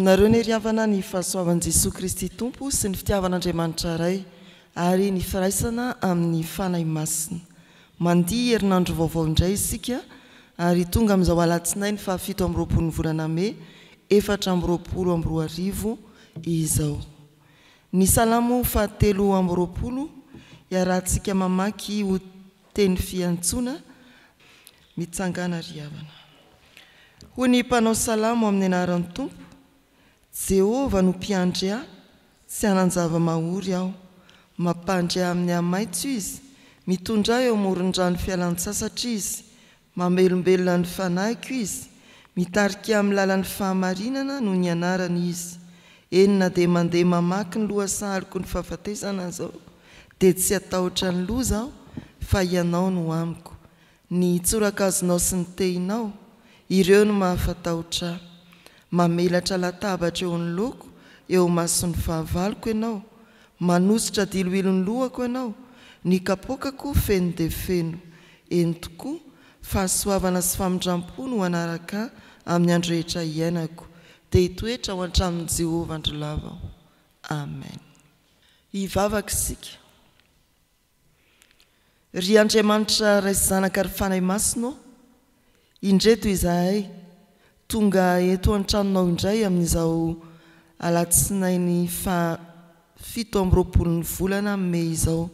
Aminareo ny riavana ny fahasoavan'i Jesosy Kristy Tompo sy ny fitiavan'Andriamanitra ray ary ny firaisana amin'ny fanahy masina. Mandihy herinandro vaovao indray isika ary tonga amin'izao alatsinainy fa 7 amby roapolo ny volana May 2024 izao. Ny salamo fa 3 amby roapolo iarahantsika mamaky ho teny fiantsona mitsangana riavana. Ho ny mpanao salamo amin'ny anaran'ny Tompo, Jehova no mpiandry ahy, tsy hanan-java-mahory aho. Mampandry ahy amin'ny amaitso izy, mitondra ahy eo amoron-drano fialan-tsasatra izy, mamelombelona ny fanahiko izy, mitarika amin'ny lalan'ny fahamarinana no ny anarany izy. Enina dia mandeha mamaky ny lohasahaliko ny fahafatesana zao, dia tsy atahotra ny loza aho, fa ianao no amiko. Ny tsorakazonao sy ny tehinao, ireo no mahafatahotra ahy. Mamelatra latabatra eo ny loko, eo mason'ny fahavaloko ianao. Manositra diloilo ny lohako ianao, ny kapokako feno dia feno. Eny tokoa, fahasoavana sy famindram-po no anaraka amin'ny andro rehetra iainako, dia hitoetra ho hatramin'ny Jehovah androlava aho. Amen. Hivavaka isika. Ry Andriamanitra raisy zanaka ary fanahy masina, indreto izahay tonga eto an-tranonao indray amin'izao alatsinainy fa 7 amby roapolo ny volana May izao,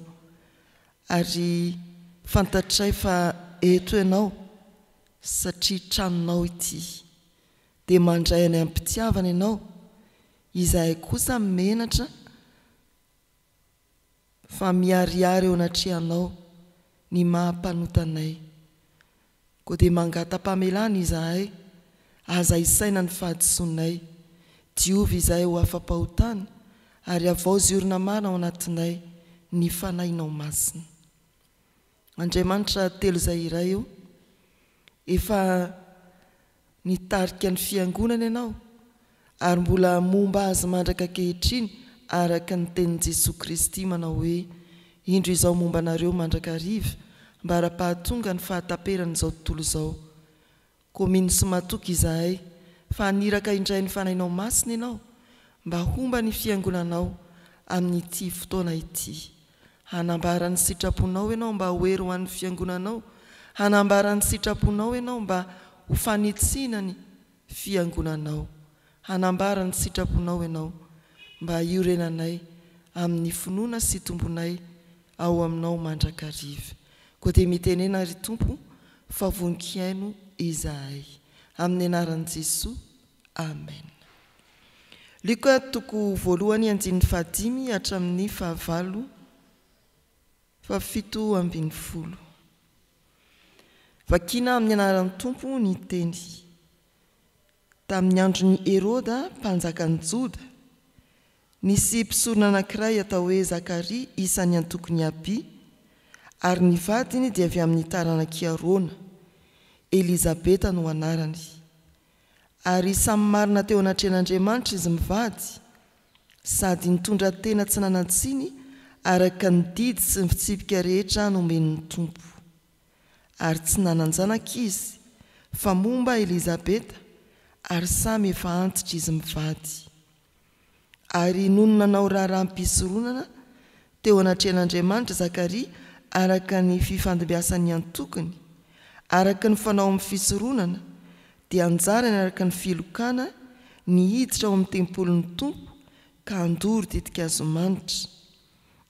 ary fantatray fa eto ianao satria tranonao ity, dia mandray any am-pitiavana ianao. Izahay kosa menatra fa miariary eo anatrehanao ny mahampanotanay, koa dia mangata-pamelana izahay, aza isaina ny fahadisoanay. Diovy izahay ho afa-pahotana, ary avao ziorina marina ao anatinay ny fanahinao masina. Andriamanitra telo izay iray io, efa nitarika ny fiangonana ianao, ary mbola momba azy mandraka ankehitriny araka ny tenin'i Jesosy Kristy manao hoe: indro izao momba anareo mandraka hariva, mba ara-pahatonga ny fahataperan'izao tontolo izao. Koa mino sy matoky izahay fa haniraka indray ny fanahinao masina ianao, mba homba ny fiangonanao amin'ity fotoana ity. Hanambara ny sitraponao ianao mba hoery ho an'ny fiangonanao, hanambara ny sitraponao ianao mba ho fanitsiana ny fiangonanao, hanambara ny sitraponao ianao mba hiorenanay amin'ny finoana sy tombonay ao aminao mandrakariva. Koa dia mitenena ry Tompo fa voninkaino izahay, amin'ny anaran'i Jesosy. Amen. Luka toko voalohany andininy 15 hatramin'ny 17 ambin'ny 10. Vakina amin'ny anaran'ny Tompo ny teny. Tamin'ny andron'ny Heroda mpanjakan'ny Joda, nisy mpisorona anankiray atao hoe Zakaria, isan'ny antoko ny Aby, ary ny vadiny dia avy amin'ny taranaki Arona, Elizabeta no anarany. Ary samy marina teo anatrehan'Andriamanitra izy mivady, sady nitondra tena tsy nanatsiny araka ny didy sy ny fitsipika rehetra nomen'ny Tompo. Ary tsy nanan-janaka izy, fa momba Elizabeta, ary samy efa antitra izy mivady. Ary nono nanao raharaham-pisoronana teo anatrehan'Andriamanitra Zakaria araka ny fifandimbiasan'ny antokony, araka ny fanao amin'ny fisoronana, dia anjarany araka ny filokana nihiditra ao amin'ny tempolin'ny Tompo ka andory ditika azo manitra.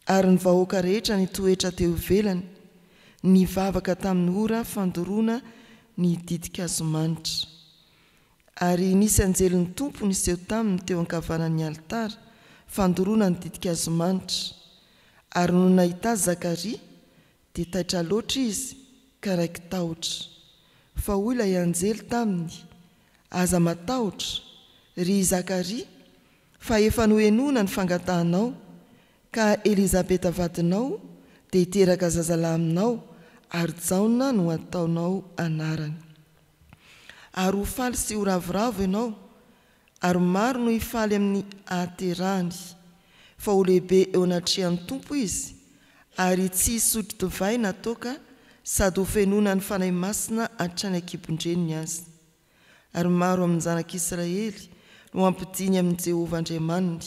Ary ny vahoaka rehetra nitoetra teo ivelany, nivavaka tamin'ny ora fandoroana ny ditika azo manitra. Ary nisy anjelin'ny Tompo niseho taminy teo ankavanan'ny alitara fandoroana ny ditika azo manitra. Ary no nahita azy Zakaria, dia taitra loatra izy ka raiky tahotra. Fa hoy ilay anjely taminy: aza matahotra ry Zakaria, fa efa nohenoina ny fangatahanao, ka Elizabeta vadinao dia hiteraka zazalahy aminao, ary Jaona no ataonao anarany. Ary ho faly sy ho ravoravo ianao, ary maro no hifaly amin'ny ahaterahany, fa ho lehibe eo anatrehan'ny Tompo izy, ary tsy hisotro divay na toaka, sady ho fenoina ny fanahy masina hatrany an-kibon-dreniny azy. Ary maro amin'ny zanak'Israely no ampidiny amin'ny Jehovah Andriamaniny,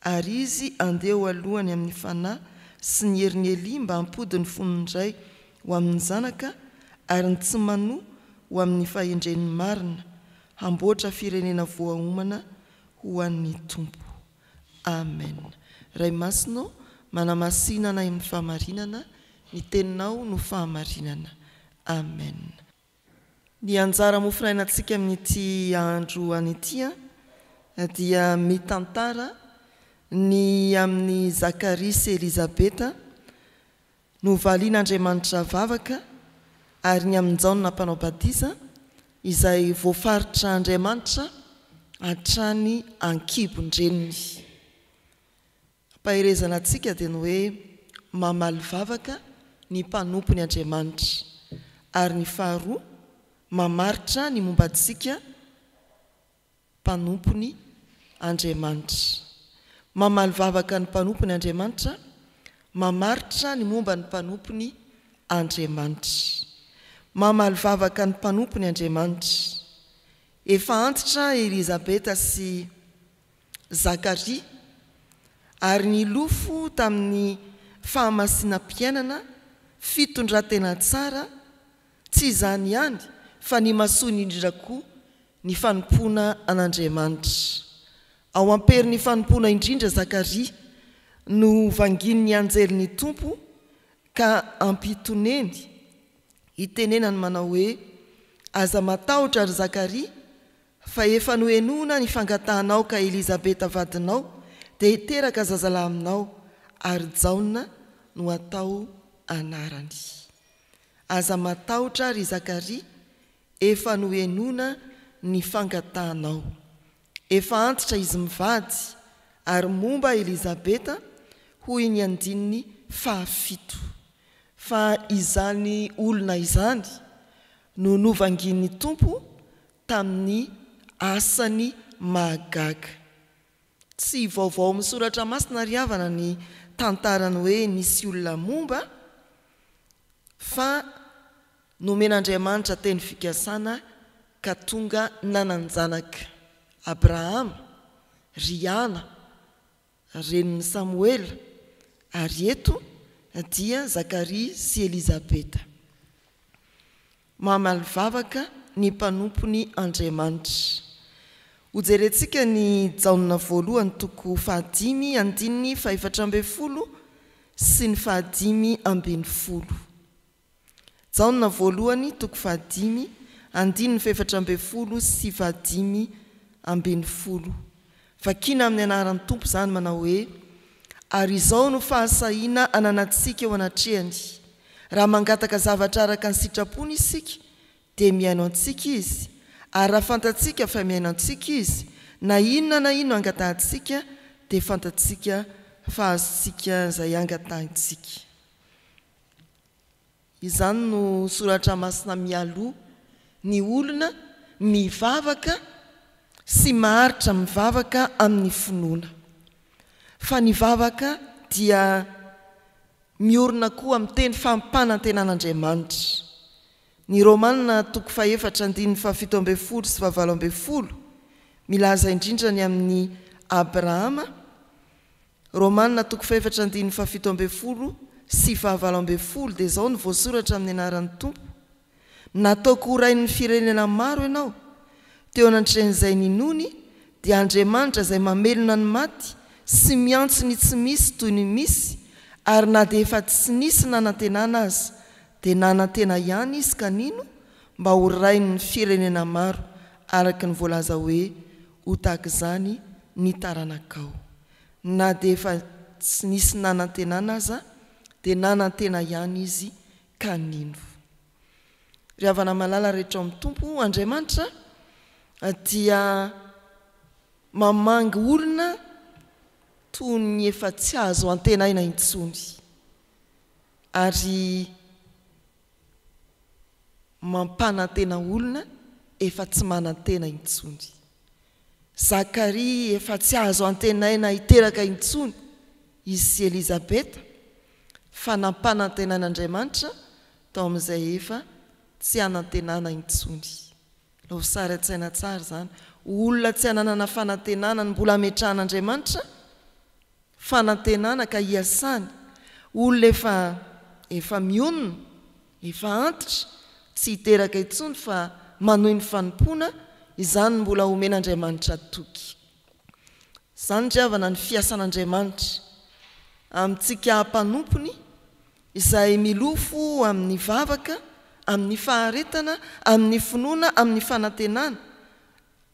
ary izy andeha alohany amin'ny fanahy sy ny herin'ny Eli mba hampody ny fonondray ho amin'ny zanaka, ary ny tsy manoa ho amin'ny fahendren'ny marina, hamboatra firenena voahomana ho an'ny Tompo. Amen. Ray masino manamasinana amin'ny fahamarinana, ny teninao no fahamarinana. Amen. Ny anjara mofinainantsika amin'ity andro an'ity dia mitantara ny amin'ny Zakaria sy Elizabeta no valian'Andriamanitra vavaka, ary ny amin'ny Jaona mpanao batiza izay voafaritra Andriamanitra hatrany ankibon-dreniny. Paherezana antsika dia ny hoe mamaly vavaka ny mpanompo ny Andriamanitra, ary ny faharoa mamaritra ny momba antsika mpanompony Andriamanitra. Mamaly vavaka ny mpanompony Andriamanitra, mamaritra ny momba ny mpanompony Andriamanitra. Mamaly vavaka ny mpanompony Andriamanitra. Efa antitra Elizabeta sy Zakaria, ary ny lofo tamin'ny fahamasina-piainana, fitondratena tsara, tsy izany ihany fa ny masoany indrindra koa ny fanompoana an'Andriamanitra. Ao amperin'ny fanompoana indrindra Zakaria no vangin'ny anjelin'ny Tompo ka ampitoneny, itenenany manao hoe: aza matahotra ry Zakaria, fa efa nohenoana ny fangatahanao ka Elizabeta vadinao dia hiteraka zazalahy aminao, ary Jaona no atao anarany. Aza matahotra ry Zakaria, efa nohenoana ny fangatahanao. Efa antitra izy mivady, ary momba Elizabeta hoy ny andininy 7. Fa izany olona izany no novangin'ny Tompo tamin'ny asany mahagaga. Tsy vaovao misoratra masina ry havana ny tantarany hoe nisy olona momba, fa nomen'Andriamanitra teny fikasana ka tonga nananjanaka. Abrahama, Riana, renin'ny Samuela, ary eto dia Zakaria sy Elizabeta. Mamaly vavaka ny mpanompony Andriamanitra. Hojerentsika ny Jaona voalohany toko 5 andininy 412 sy ny 510. Jaona voalohany toko 5 andininy 412 sy 510. Vakina amin'ny anaran'ny Tompo zany manao hoe: ary izao no fahasahiana ananatsika eo anatrehany. Raha mangataka zavatra araka ny sitrapony isika dia miaino antsika izy, ary raha fantatsika fa miaino antsika izy, na inona angatahantsika dia fantatsika fa azontsika izay angatahantsika. Izany no soratra masina mialoha ny olona mivavaka sy maharitra mivavaka amin'ny finoana. Fa ny vavaka dia miorina koa amin'ny teny fampanantenan'Andriamanitra. Ny Romanina toko 4:17 sy 17 milaza indrindra ny amin'ny Abrahama. Romanina toko 4:17 sy 17 dia izao ny voasoratra amin'ny anaran'ny Tompo: nataoko ho rain'ny firenena maro ianao, teo anatrehan'izay ninony dia Andriamanitra izay mamelona ny maty sy miantso ny tsy misy toy ny misy, ary na dia efa tsy nisy nanantenana azy dia nanantena ihany izy kanino mba ho rain'ny firenena maro, araka ny voalaza hoe: ho tahaka izany ny taranakao. Na dia efa tsy nisy nanantenana aza dia nanantena ihany izy kanino. Ry havana malala rehetra amin'ny Tompo, Andriamanitra dia mamangy olona toy ny efa tsy azo antenaina intsony, ary mampanantena olona efa tsy manantena intsony. Zakaria efa tsy azo antenaina hiteraka intsony izy sy Elizabeta, fa nampanantenan'Andriamanitra tao amin'izay efa tsy hanantenana intsony. Lavosary an-tsaina tsara zany olona tsy ananana fanantenana ny mbola ametrahan'Andriamanitra fanantenana ka hiasany olona efa mionona efa antitra tsy hiteraka intsony fa manohy ny fanompoana izany mbola omen'Andriamanitra toky izany dravana ny fiasan'Andriamanitra amintsika mpanompony izay milofo amin'ny vavaka amin'ny faharetana amin'ny finoana amin'ny fanantenana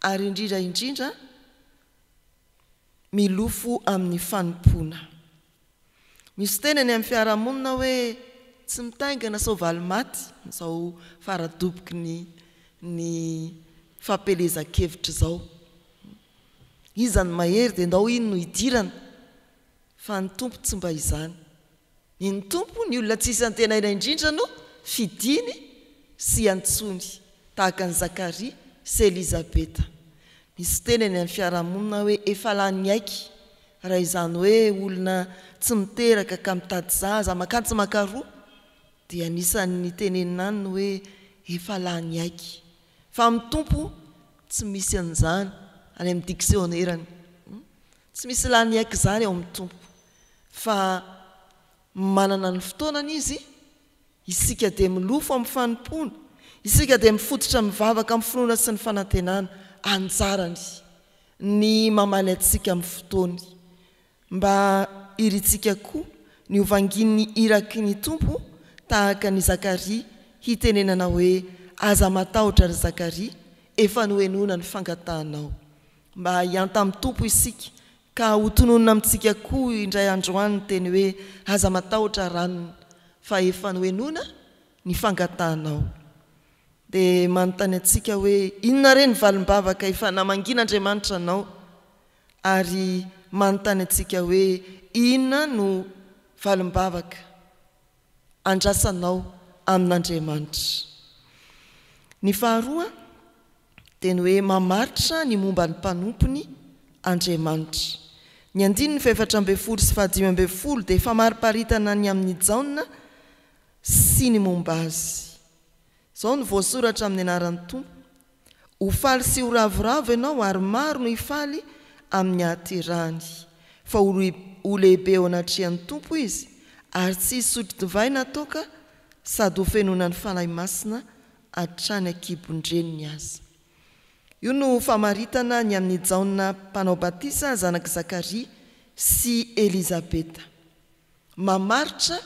ary indrindra milofo amin'ny fanompoana misy tenany amin'ny fiarahamonina hoe tsy mitaingana soavaly maty izao faradoboky ny fampelezan-kevitra izao izany mahery dia ndao iny no hidirana fa ny tompo tsy mba izany ny tompo ny olona tsisy antenaina indrindra no fidiny sy antsony tahaka ny Zakaria sy Elizabeta misy tenany amin'ny fiarahamonina hoe efa lany aiky raha izany hoe olona tsy miteraka ka mitady zaza mankantso makaroa dia anisan'ny tenenina ny hoe efa lany aiky fa amin'ny tompo tsy misy an'izany any amin'ny dictionnaire tsy misy lany aiky zany ao amin'ny tompo fa manana ny fotoanany izy isika dia milofo amin'ny fanompoana isika dia mifototra mivavaka amin'ny finoana sy ny fanantenana anjarany ny mamaly antsika amin'ny fotoany mba iritsika koa ny ovangin'ny iraky ny tompo tahaka ny Zakaria hitenenana hoe aza matahotra ry Zakaria efa nohenona ny fangatahanao mba hianta amin'ny tompo isika ka hotononona amintsika koa indray androany ny teny hoe aza matahotra ranony fa efa nohenona ny fangatahanao dia manontany antsika hoe inona reny valim-bavaka efa namangin'Andriamanitra anao ary manontany antsika hoe inona no valim-bavaka andrasanao amin'Andriamanitra ny faharoa teny hoe mamaritra ny momba ny mpanompony Andriamanitra ny 9:7 sy 10:10 dia famariparitana ny amin'ny jaona sy ny momba azy izao ny voasoratra amin'ny anaran'ny tompo ho faly sy ho ravoravo ianao ary maro no hifaly amin'ny ahaterahany fa ho lehibe ao anatrehan'ny tompo izy ary tsy hisotro divay natoka sady ho fenona ny fanahy masina hatrany ankibondreniny azy io no famaritana ny amin'ny jaona mpanao batisa zanak'i Zakaria sy Elizabeta mamaritra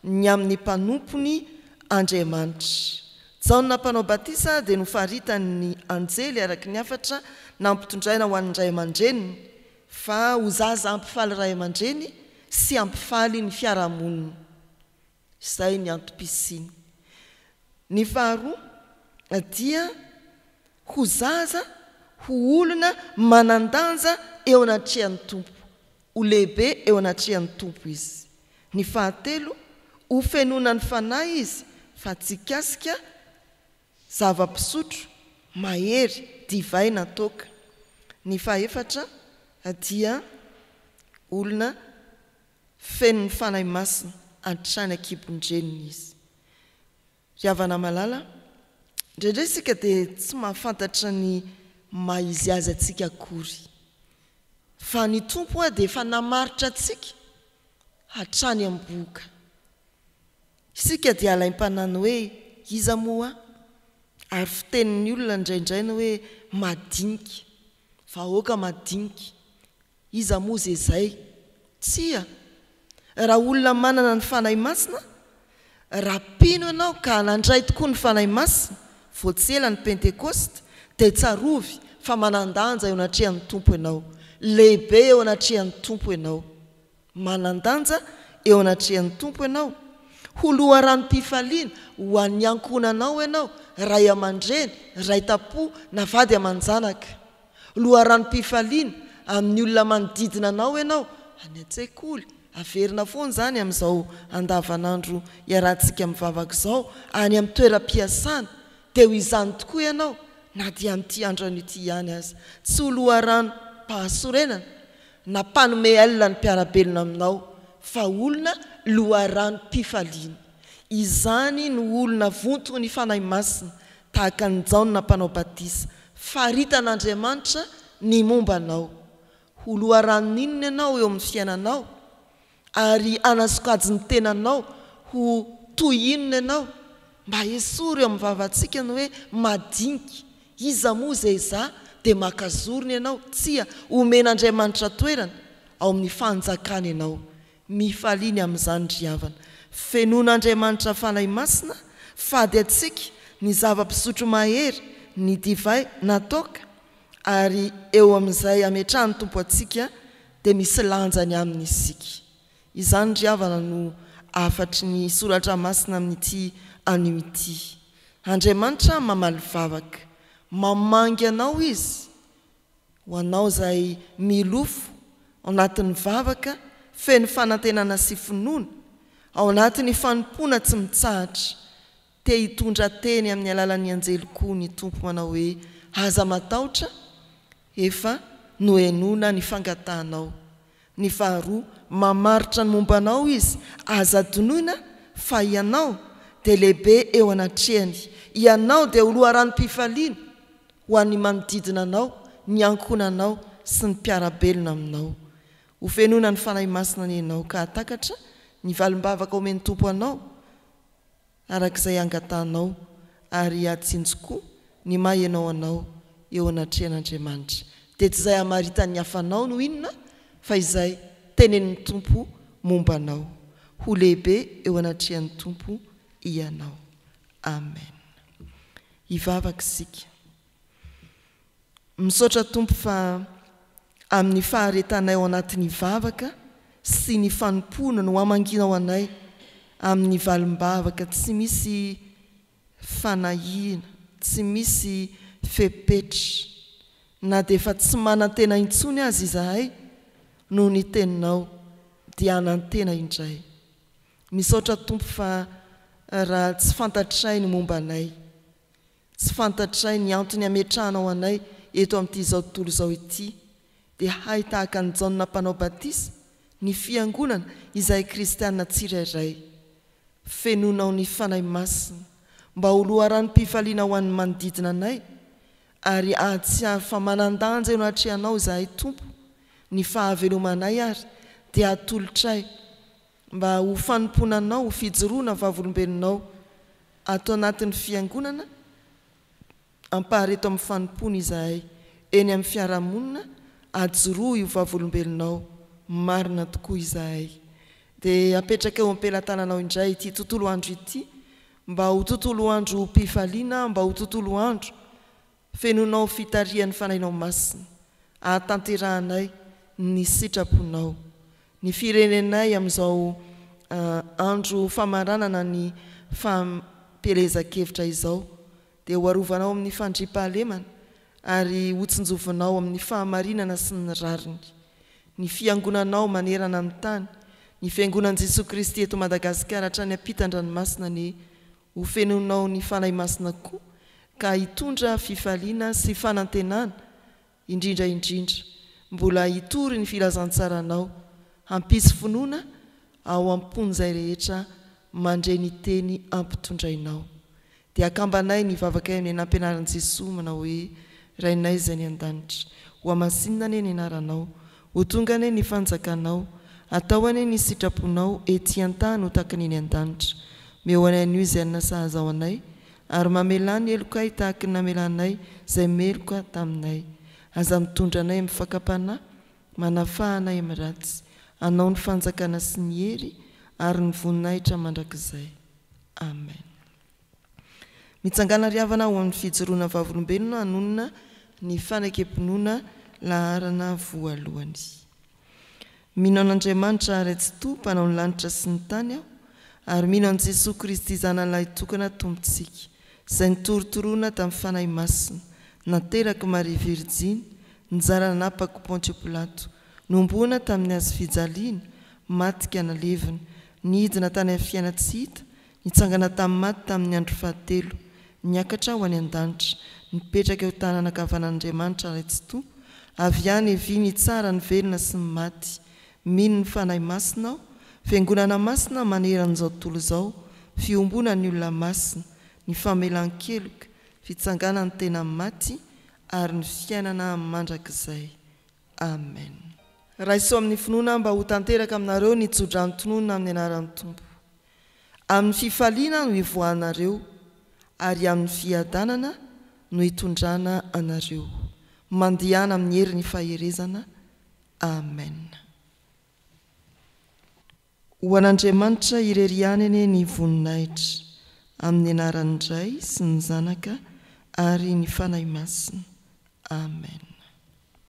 ny amin'ny mpanompony Andriamanitra jaona mpanao batisa dia nofaritany anjely araky ny afatra nampitondraina ho an'ny ray aman-dreniny fa ho zaza ampifaly ray aman-dreny sy ampifaly ny fiarahamonina izay ny antom-pisiny ny faharoa dia ho zaza ho olona manandanja eo anatrehan'ny tompo ho lehibe eo anatrehan'ny tompo izy ny fahatelo ho fenona ny fanahy izy fa tsy kasika zava-pisotro mahery divay natoka ny fahaefatra dia olona feno ny fanahy masina hatrany ankibondreniny izy riavana malala indraindray isika dia tsy mahafantatra ny maizy azy atsika akory fa ny tompo dia efa namaritra atsika hatrany amboka isika dia alaim-panany hoe iza moa ary fitenin'ny olona indraindrainy hoe madinika vahoaka madinika iza moa zay tsia raha olona manana ny fanahy masina raha pino ianao ka nandray tokoa ny fanahy masina voatsela ny pentekosta dia tsarovy fa manandanja eo anatrehan'ny tompo ianao lehibe eo anatrehan'ny tompo ianao manandanja eo anatrehan'ny tompo ianao ho loharanom-pifaliana ho an'ny ankonanao ianao ray aman-dreny ray tapo na vady aman-janaka loharanom-pifaliana amin'ny olona manodidina anao ianao any an-tsekoly averina foana zany amin'izao andavanandro iarahantsika mivavaka izao any amin'ny toeram-piasana dia ho izany tokoa ianao na dia amin'ity andro an'ity ihany azy tsy ho loharano-pahasorenana na mpanome alina ny mpiarabelona aminao fa olona loharanom-pifaliana izany no olona vontony fanahy masina tahaka ny jaona mpanao batisa faritan'Andriamanitra ny mombanao. Ho loharanon'inona ianao eo amin'ny fiainanao ary anasokajy ny tenanao ho toy inona ianao mba esory eo amin'ny vavantsika ny hoe madinika iza moa zay za dia makazorony ianao tsia omen'Andriamanitra toerana ao amin'ny fanjakany ianao mifaliany amin'izany driavana fenon'Andriamanitra fanahy masina fady atsika ny zava-pisotro mahery ny divay natoka ary eo amin'izay ametrahany tompo atsika dia misy lanjany amin'ny isika izany driavana no afatry ny soratra masina amin'ity anio ity. Andriamanitra mamaly vavaka mamangy anao izy ho anao zay milofo ao anatin'ny vavaka feno fanantenana sy finoana ao anatin'ny fanompoana tsy mitsahatra te hitondra teny amin'ny alalan'ny anjelikoa ny tompo manao hoe aza matahotra efa noenona ny fangatahanao. Ny faharoa mamaritra ny mombanao izy aza tonoina fa ianao dia lehibe eo anatrehany ianao dia ho loharan'nympifaliana ho an'ny manodidina anao ny ankonanao sy ny mpiarabelona aminao ho fenona ny fanahy masina ny ianao ka hatakatra ny valim-bavaka omeny tompo anao arak'izay angatahnao ary atsinjokoa ny maha ianao anao eo anatrehan'Andriamanitra dia tsy izay hamaritany hafanao no inona fa izay tenenin'ny tompo mombanao ho lehibe eo anatrehan'ny tompo ianao. Amen. Hivavaka isika misaotra tompo fa amin'ny faharetanay ao anatin'ny vavaka sy ny fanompoana no hamanginao anay amin'ny valim-bavaka tsy misy fanahina tsy misy fepetra na dia efa tsy manan-tena intsony azy izahay no ny teninao dia anan-tena indray. Misaotra tompo fa raha tsy fantatray ny momba anay tsy fantatray ny antony ametrahanao anay eto amin'ity izao tontolo izao ity dia hay tahaka ny Jaona mpanao batisa ny fiangonana izay kristianina tsirairay fenonao ny fanahy masina mba ho loharan'nympifaliana ho an'ny manodidina anay ary ahatsiahy fa manan-danja eo anatrehanao izahay tompo ny fahavelomanay ary dia atolotray mba ho fanomponanao ho fijoroana vavolombelonao atao anatin'ny fiangonana ampahareto amin'ny fanompona izahay eny amin'ny fiarahamonina ajoroa io vavolombelonao marina tokoa izahay dia apetraka eo ampelantananao indray ity tontolo andro ity mba ho tontolo andro mpifaliana mba ho tontolo andro fenonao fitarihan'ny fanahinao masina ahatanterahanay ny sitraponao ny firenenay amin'izao andro famaranana ny fampelezakevitra izao dia ho arovanao amin'ny fandriampahalemana ary hotsinjovinao amin'ny fahamarinana sy ny rariny ny fiangonanao manerana amin'ny tany ny fiangonan'i Jesosy Kristy eto Madagasikara hatrany ampitan-dranomasina ny ho fenonao ny fanahy masina koa ka hitondra fifaliana sy fanantenana indrindraindrindra mbola hitory ny filazantsaranao hampisy finoana ao ampon'izay rehetra mandray ny teny ampitondrainao dia akambanay ny vavaka amin'ny nampianaran'i Jesosy manao hoe rainay izay ny an-danitra ho amasinina ane ny anaranao ho tonga ane ny fanjakanao atao ane ny sitraponao ety an-tany ho tahaka ny an-danitra meo anay an'io izay nasahaza ao anay ary mamelany elokay tahaka ny namelanay izay meloka taminay aza mitondra anay amin'ny fakapanahy manafahanay amin'ny ratsy anao ny fanjakana sy ny hery ary ny voninahitra mandrakizay. Amen. Mitsangana riavana ho amin'ny fijoroana vavolombelona anonona ny fanakempinoana laharana voalohany. Mino an'Andriamanitra raitsy to mpanao ny lanitra sy ny tany aho ary mino an'i Jesosy Kristy zanalahy tokana tompontsika izay nitorotoroana tamin'ny fanahy masina nateraka Maria Virjiny nizara napaka Pontio Pilato nomboana tamin'ny azo fijaliana matika nalevina nidina tany amin'ny fiaina tsy hita nitsangana tamin'ny maty tamin'ny andro fahatelo niakatra ho any an-danitra nipetraka eo tanana ankavan'Andriamanitra raitsy to avy any evy ny tsara ny velona sy ny maty mino ny fanahy masina aho fiangonana masina maneran'izao tontolo izao fiombona ny olona masina ny famelan-keloka fitsangana ny tena maty ary ny fiainana mandrakizay. Amen. Raiso amin'ny finoana mba ho tanteraka aminareo ny tsodranotonona amin'ny anaran'ny Tompo. Amin'ny fifaliana no ivoahanareo, ary amin'ny fiadanana no hitondrana anareo. Mandihana amin'ny herin'ny faherezana. Amen. Ho an'Andriamanitra ireriany ane ny voninahitra, amin'ny anaran'ny Ray sy ny Zanaka ary ny fanahy masina. Amen.